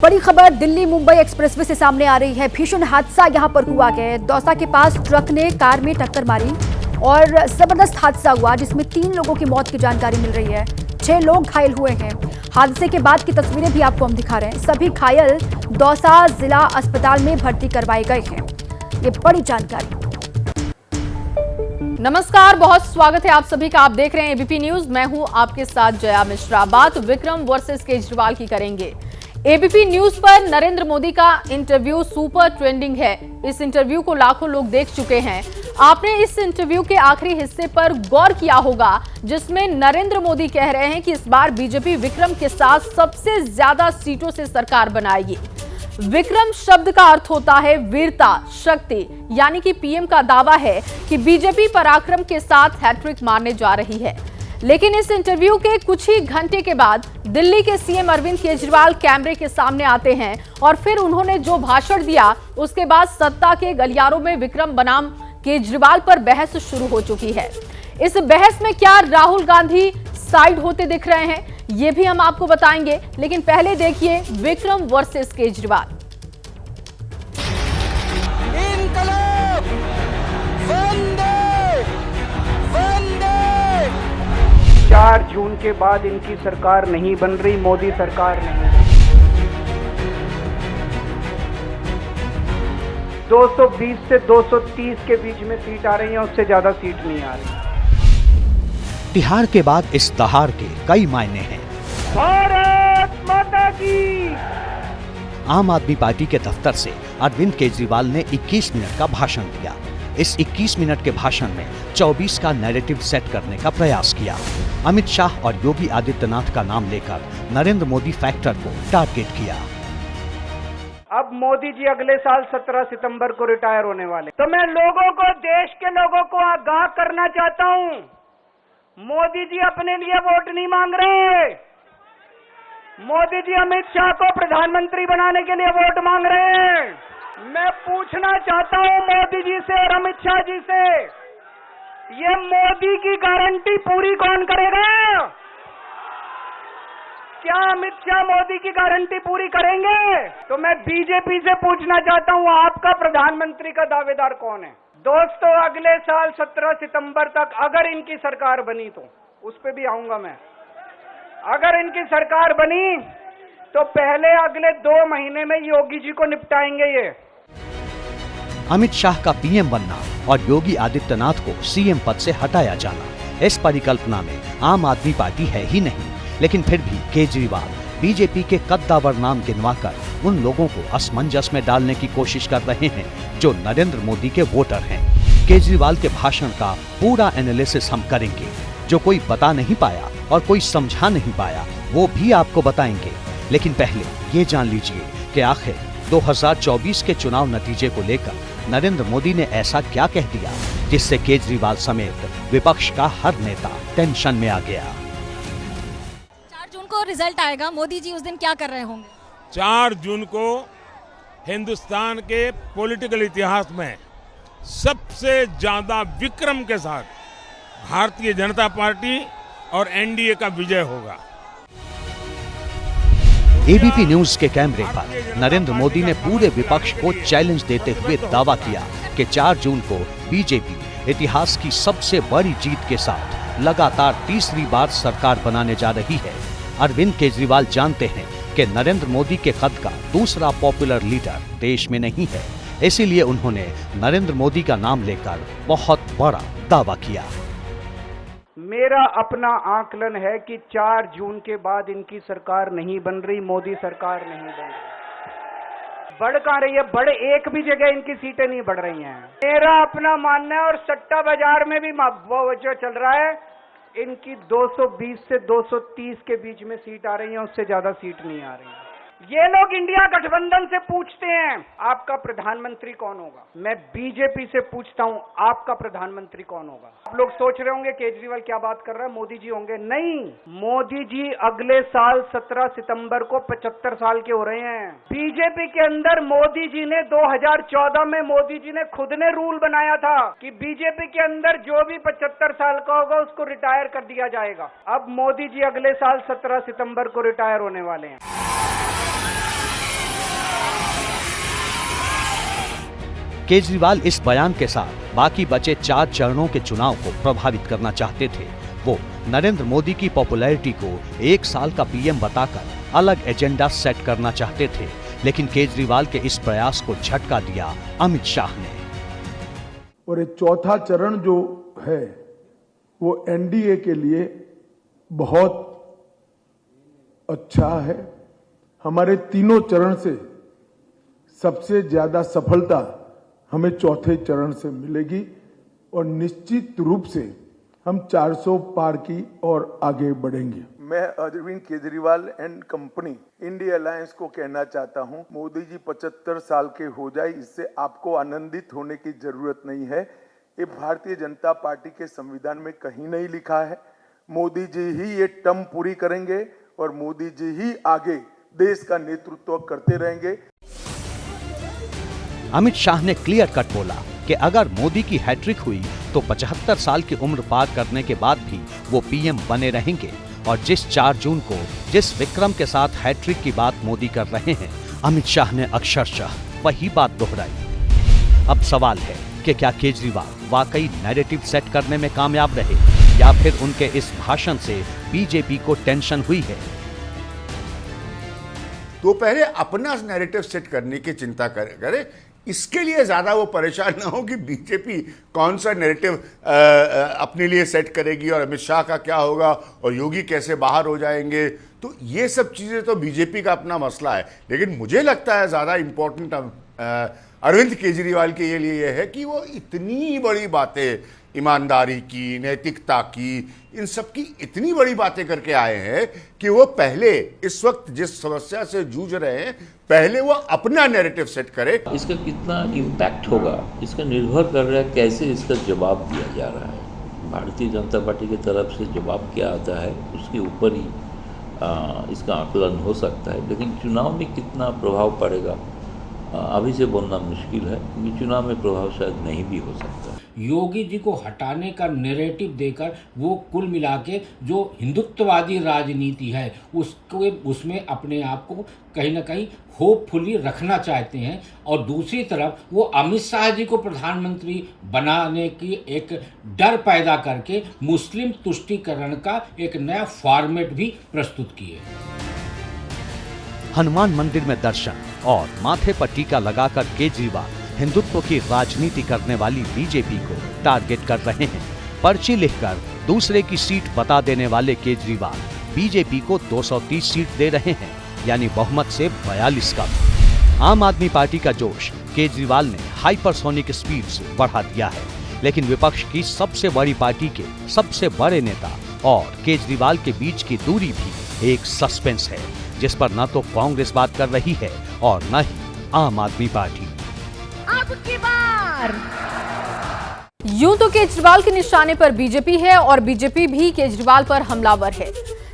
बड़ी खबर दिल्ली मुंबई एक्सप्रेसवे से सामने आ रही है। भीषण हादसा यहां पर हुआ है। दौसा के पास ट्रक ने कार में टक्कर मारी और जबरदस्त हादसा हुआ जिसमें 3 लोगों की मौत की जानकारी मिल रही है। 6 लोग घायल हुए हैं। हादसे के बाद की तस्वीरें भी आपको हम दिखा रहे हैं। सभी घायल दौसा जिला अस्पताल में भर्ती करवाए गए हैं। ये बड़ी जानकारी। नमस्कार, बहुत स्वागत है आप सभी का। आप देख रहे हैं एबीपी न्यूज। मैं हूं आपके साथ जया मिश्रा। बात विक्रम वर्सेस केजरीवाल की करेंगे। एबीपी न्यूज पर नरेंद्र मोदी का इंटरव्यू सुपर ट्रेंडिंग है। इस इंटरव्यू को लाखों लोग देख चुके हैं। आपने इस इंटरव्यू के आखिरी हिस्से पर गौर किया होगा जिसमें नरेंद्र मोदी कह रहे हैं कि इस बार बीजेपी विक्रम के साथ सबसे ज्यादा सीटों से सरकार बनाएगी। विक्रम शब्द का अर्थ होता है वीरता, शक्ति, यानी कि पीएम का दावा है कि बीजेपी पराक्रम के साथ हैट्रिक मारने जा रही है। लेकिन इस इंटरव्यू के कुछ ही घंटे के बाद दिल्ली के सीएम अरविंद केजरीवाल कैमरे के सामने आते हैं और फिर उन्होंने जो भाषण दिया उसके बाद सत्ता के गलियारों में विक्रम बनाम केजरीवाल पर बहस शुरू हो चुकी है। इस बहस में क्या राहुल गांधी साइड होते दिख रहे हैं ये भी हम आपको बताएंगे, लेकिन पहले देखिए विक्रम वर्सेस केजरीवाल। 4 जून के बाद इनकी सरकार नहीं बन रही, मोदी सरकार नहीं। 220 से 230 के बीच में सीट आ रही है, उससे ज्यादा सीट नहीं आ रही। तिहाड़ के बाद इस दहाड़ के कई मायने हैं। भारत माता की। आम आदमी पार्टी के दफ्तर से अरविंद केजरीवाल ने 21 मिनट का भाषण दिया। इस 21 मिनट के भाषण में 24 का नैरेटिव सेट करने का प्रयास किया। अमित शाह और योगी आदित्यनाथ का नाम लेकर नरेंद्र मोदी फैक्टर को टारगेट किया। अब मोदी जी अगले साल 17 सितंबर को रिटायर होने वाले, तो मैं लोगों को, देश के लोगों को आगाह करना चाहता हूं, मोदी जी अपने लिए वोट नहीं मांग रहे। मोदी जी अमित शाह को प्रधानमंत्री बनाने के लिए वोट मांग रहे हैं। मैं पूछना चाहता हूं मोदी जी से और अमित शाह जी से, ये मोदी की गारंटी पूरी कौन करेगा? क्या अमित शाह मोदी की गारंटी पूरी करेंगे? तो मैं बीजेपी से पूछना चाहता हूं, आपका प्रधानमंत्री का दावेदार कौन है? दोस्तों, अगले साल 17 सितंबर तक अगर इनकी सरकार बनी, तो उस पे भी आऊंगा मैं। अगर इनकी सरकार बनी तो पहले अगले 2 महीने में योगी जी को निपटाएंगे। ये अमित शाह का पीएम बनना और योगी आदित्यनाथ को सीएम पद से हटाया जाना, इस परिकल्पना में आम आदमी पार्टी है ही नहीं। लेकिन फिर भी केजरीवाल बीजेपी के कद्दावर नाम गिनवाकर उन लोगों को असमंजस में डालने की कोशिश कर रहे हैं जो नरेंद्र मोदी के वोटर हैं। केजरीवाल के भाषण का पूरा एनालिसिस हम करेंगे। जो कोई बता नहीं पाया और कोई समझा नहीं पाया वो भी आपको बताएंगे। लेकिन पहले ये जान लीजिए कि आखिर 2024 के चुनाव नतीजे को लेकर नरेंद्र मोदी ने ऐसा क्या कह दिया जिससे केजरीवाल समेत विपक्ष का हर नेता टेंशन में आ गया। 4 जून को रिजल्ट आएगा, मोदी जी उस दिन क्या कर रहे होंगे? 4 जून को हिंदुस्तान के पॉलिटिकल इतिहास में सबसे ज्यादा विक्रम के साथ भारतीय जनता पार्टी और एनडीए का विजय होगा। एबीपी न्यूज के कैमरे पर नरेंद्र मोदी ने पूरे विपक्ष को चैलेंज देते हुए दावा किया कि 4 जून को बीजेपी इतिहास की सबसे बड़ी जीत के साथ लगातार तीसरी बार सरकार बनाने जा रही है। अरविंद केजरीवाल जानते हैं कि नरेंद्र मोदी के कद का दूसरा पॉपुलर लीडर देश में नहीं है, इसीलिए उन्होंने नरेंद्र मोदी का नाम लेकर बहुत बड़ा दावा किया। मेरा अपना आकलन है कि 4 जून के बाद इनकी सरकार नहीं बन रही, मोदी सरकार नहीं बन रही। बढ़ कहां रही है? बढ़ एक भी जगह इनकी सीटें नहीं बढ़ रही हैं। मेरा अपना मानना है, और सट्टा बाजार में भी वो जो चल रहा है, इनकी 220 से 230 के बीच में सीट आ रही है, उससे ज्यादा सीट नहीं आ रही है। ये लोग इंडिया गठबंधन से पूछते हैं आपका प्रधानमंत्री कौन होगा। मैं बीजेपी से पूछता हूं आपका प्रधानमंत्री कौन होगा। आप लोग सोच रहे होंगे केजरीवाल क्या बात कर रहा है, मोदी जी होंगे। नहीं, मोदी जी अगले साल 17 सितंबर को 75 साल के हो रहे हैं। बीजेपी के अंदर मोदी जी ने 2014 में मोदी जी ने खुद ने रूल बनाया था कि बीजेपी के अंदर जो भी 75 साल का होगा उसको रिटायर कर दिया जाएगा। अब मोदी जी अगले साल 17 सितंबर को रिटायर होने वाले हैं। केजरीवाल इस बयान के साथ बाकी बचे 4 चरणों के चुनाव को प्रभावित करना चाहते थे। वो नरेंद्र मोदी की पॉपुलैरिटी को 1 साल का पीएम बताकर अलग एजेंडा सेट करना चाहते थे, लेकिन केजरीवाल के इस प्रयास को झटका दिया अमित शाह ने। और ये चौथा चरण जो है वो एनडीए के लिए बहुत अच्छा है। हमारे तीनों चरण से सबसे ज्यादा सफलता हमें चौथे चरण से मिलेगी और निश्चित रूप से हम 400 पार की और आगे बढ़ेंगे। मैं Arvind Kejriwal and company India alliance को कहना चाहता हूं, मोदी जी 75 साल के हो जाए, इससे आपको आनंदित होने की जरूरत नहीं है। ये भारतीय जनता पार्टी के संविधान में कहीं नहीं लिखा है। मोदी जी ही ये टर्म पूरी करेंगे और मोदी जी ही आगे देश का नेतृत्व करते रहेंगे। अमित शाह ने क्लियर कट बोला कि अगर मोदी की हैट्रिक हुई तो 75 साल की उम्र पार करने के बाद भी वो पीएम बने रहेंगे। और जिस 4 जून को जिस विक्रम के साथ हैट्रिक की बात मोदी कर रहे हैं, अमित शाह ने अक्षरशः वही बात दोहराई। अब सवाल है कि क्या केजरीवाल वाकई नैरेटिव सेट करने में कामयाब रहे या फिर उनके इस भाषण से बीजेपी को टेंशन हुई है। तो पहले अपना नैरेटिव सेट करने की चिंता करे, इसके लिए ज्यादा वो परेशान ना हो कि बीजेपी कौन सा नैरेटिव अपने लिए सेट करेगी और अमित शाह का क्या होगा और योगी कैसे बाहर हो जाएंगे। तो ये सब चीजें तो बीजेपी का अपना मसला है, लेकिन मुझे लगता है ज्यादा इंपॉर्टेंट अरविंद केजरीवाल के लिए यह है कि वो इतनी बड़ी बातें ईमानदारी की, नैतिकता की, इन सब की इतनी बड़ी बातें करके आए हैं कि वो पहले इस वक्त जिस समस्या से जूझ रहे हैं, पहले वो अपना नैरेटिव सेट करे। इसका कितना इम्पैक्ट होगा इसका निर्भर कर रहा है कैसे इसका जवाब दिया जा रहा है। भारतीय जनता पार्टी की तरफ से जवाब क्या आता है उसके ऊपर ही इसका आकलन हो सकता है, लेकिन चुनाव में कितना प्रभाव पड़ेगा अभी से बोलना मुश्किल है, क्योंकि चुनाव में प्रभाव शायद नहीं भी हो सकता। योगी जी को हटाने का नैरेटिव देकर वो कुल मिला के जो हिंदुत्ववादी राजनीति है उसमें अपने आप को कहीं ना कहीं होपफुली रखना चाहते हैं, और दूसरी तरफ वो अमित शाह जी को प्रधानमंत्री बनाने की एक डर पैदा करके मुस्लिम तुष्टीकरण का एक नया फॉर्मेट भी प्रस्तुत किए। हनुमान मंदिर में दर्शन और माथे पर टीका लगाकर केजरीवाल हिंदुत्व की राजनीति करने वाली बीजेपी को टारगेट कर रहे हैं। पर्ची लिखकर दूसरे की सीट बता देने वाले केजरीवाल बीजेपी को 230 सीट दे रहे हैं, यानी बहुमत से 42 का। आम आदमी पार्टी का जोश केजरीवाल ने हाइपरसोनिक स्पीड से बढ़ा दिया है, लेकिन विपक्ष की सबसे बड़ी पार्टी के सबसे बड़े नेता और केजरीवाल के बीच की दूरी भी एक सस्पेंस है, जिस पर न तो कांग्रेस बात कर रही है और न ही आम आदमी पार्टी। अब की बार यूं तो केजरीवाल के निशाने पर बीजेपी है और बीजेपी भी केजरीवाल पर हमलावर है।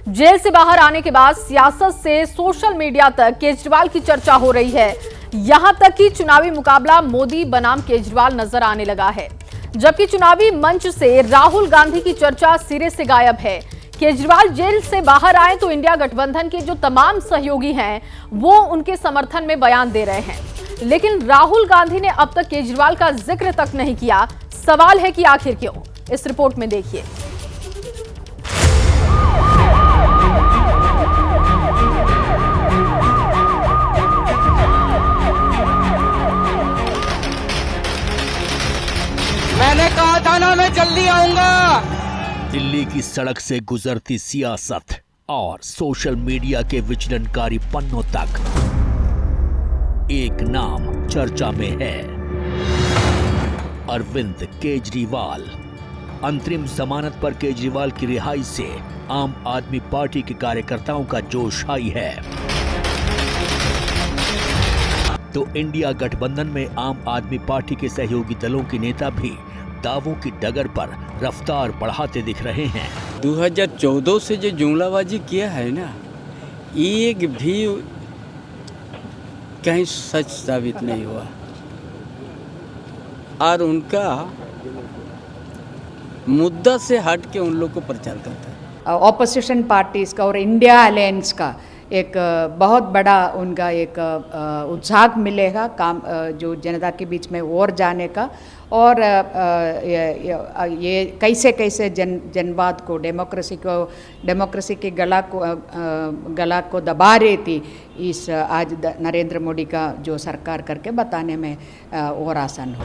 जेल से बाहर आने के बाद सियासत से सोशल मीडिया तक केजरीवाल की चर्चा हो रही है। यहां तक कि चुनावी मुकाबला मोदी बनाम केजरीवाल नजर आने लगा है, जबकि चुनावी मंच से राहुल गांधी की चर्चा सिरे से गायब है। केजरीवाल जेल से बाहर आए तो इंडिया गठबंधन के जो तमाम सहयोगी हैं वो उनके समर्थन में बयान दे रहे हैं, लेकिन राहुल गांधी ने अब तक केजरीवाल का जिक्र तक नहीं किया। सवाल है कि आखिर क्यों? इस रिपोर्ट में देखिए। मैंने कहा था ना मैं जल्दी आऊंगा। दिल्ली की सड़क से गुजरती सियासत और सोशल मीडिया के विचलनकारी पन्नों तक एक नाम चर्चा में है, अरविंद केजरीवाल। अंतरिम जमानत पर केजरीवाल की रिहाई से आम आदमी पार्टी के कार्यकर्ताओं का जोश हाई है, तो इंडिया गठबंधन में आम आदमी पार्टी के सहयोगी दलों के नेता भी दावों की डगर पर रफ्तार बढ़ाते दिख रहे हैं। 2014 से जो जुमलाबाजी किया है ना, एक भी कहीं सच साबित नहीं हुआ, और उनका मुद्दा से हट के उन लोग को प्रचार करता है। ऑपोजिशन पार्टीज का और इंडिया अलायंस का एक बहुत बड़ा उनका एक उत्साह मिलेगा काम जो जनता के बीच में और जाने का, और ये कैसे कैसे जनवाद को, डेमोक्रेसी की गला को दबा रही थी, इस आज नरेंद्र मोदी का जो सरकार करके बताने में और आसान हो।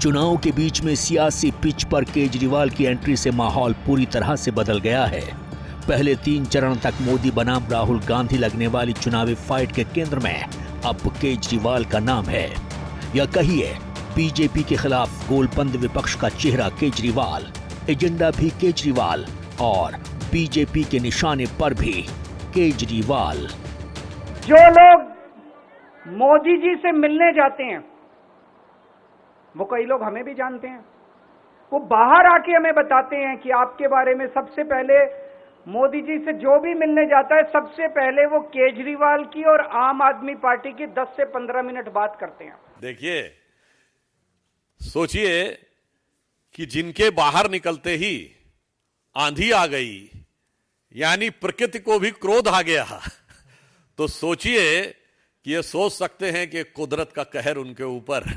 चुनाव के बीच में सियासी पिच पर केजरीवाल की एंट्री से माहौल पूरी तरह से बदल गया है। पहले 3 चरण तक मोदी बनाम राहुल गांधी लगने वाली चुनावी फाइट के केंद्र में अब केजरीवाल का नाम है, या कहिए बीजेपी के खिलाफ गोलबंद विपक्ष का चेहरा केजरीवाल, एजेंडा भी केजरीवाल और बीजेपी के निशाने पर भी केजरीवाल। जो लोग मोदी जी से मिलने जाते हैं वो कई लोग हमें भी जानते हैं, वो बाहर आके हमें बताते हैं कि आपके बारे में सबसे पहले मोदी जी से जो भी मिलने जाता है सबसे पहले वो केजरीवाल की और आम आदमी पार्टी की 10 से 15 मिनट बात करते हैं। देखिए, सोचिए कि जिनके बाहर निकलते ही आंधी आ गई, यानी प्रकृति को भी क्रोध आ गया, तो सोचिए कि ये सोच सकते हैं कि कुदरत का कहर उनके ऊपर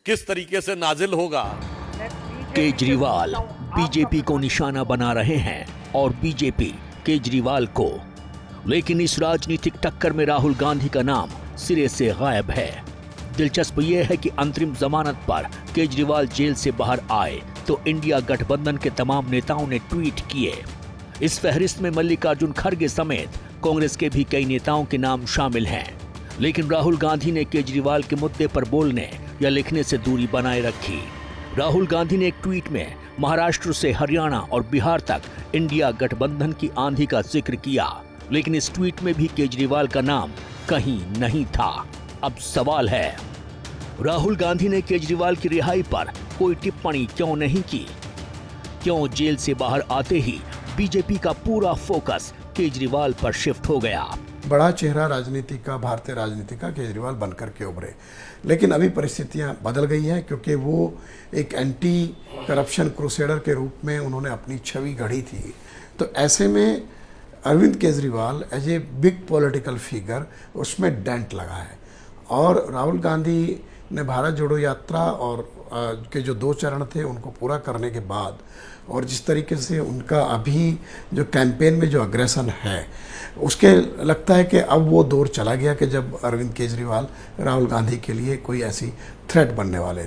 किस तरीके से नाजिल होगा। केजरीवाल बीजेपी को निशाना बना रहे हैं और बीजेपी केजरीवाल को, लेकिन इस राजनीतिक टक्कर में राहुल गांधी का नाम सिरे से गायब है। दिलचस्प यह है कि अंतरिम जमानत पर केजरीवाल जेल से बाहर आए तो इंडिया गठबंधन के तमाम नेताओं ने ट्वीट किए। इस फहरिस्त में मल्लिकार्जुन खड़गे समेत कांग्रेस के भी कई नेताओं के नाम शामिल हैं, लेकिन राहुल गांधी ने केजरीवाल के मुद्दे पर बोलने या लिखने से दूरी बनाए रखी। राहुल गांधी ने एक ट्वीट में महाराष्ट्र से हरियाणा और बिहार तक इंडिया गठबंधन की आंधी का जिक्र किया, लेकिन इस ट्वीट में भी केजरीवाल का नाम कहीं नहीं था। अब सवाल है, राहुल गांधी ने केजरीवाल की रिहाई पर कोई टिप्पणी क्यों नहीं की? क्यों जेल से बाहर आते ही बीजेपी का पूरा फोकस केजरीवाल पर शिफ्ट हो गया? बड़ा चेहरा राजनीति का, भारतीय राजनीति का केजरीवाल बनकर के उभरे, लेकिन अभी परिस्थितियां बदल गई हैं क्योंकि वो एक एंटी करप्शन क्रूसेडर के रूप में उन्होंने अपनी छवि गढ़ी थी। तो ऐसे में Arvind Kejriwal as a big political figure, उसमें डेंट लगा है। और राहुल गांधी ने भारत जोड़ो यात्रा और के जो 2 चरण थे उनको पूरा करने के बाद, और जिस तरीके से उनका अभी जो कैंपेन में जो अग्रेशन है, उसके लगता है कि अब वो दौर चला गया कि जब अरविंद केजरीवाल राहुल गांधी के लिए कोई ऐसी थ्रेट बनने वाले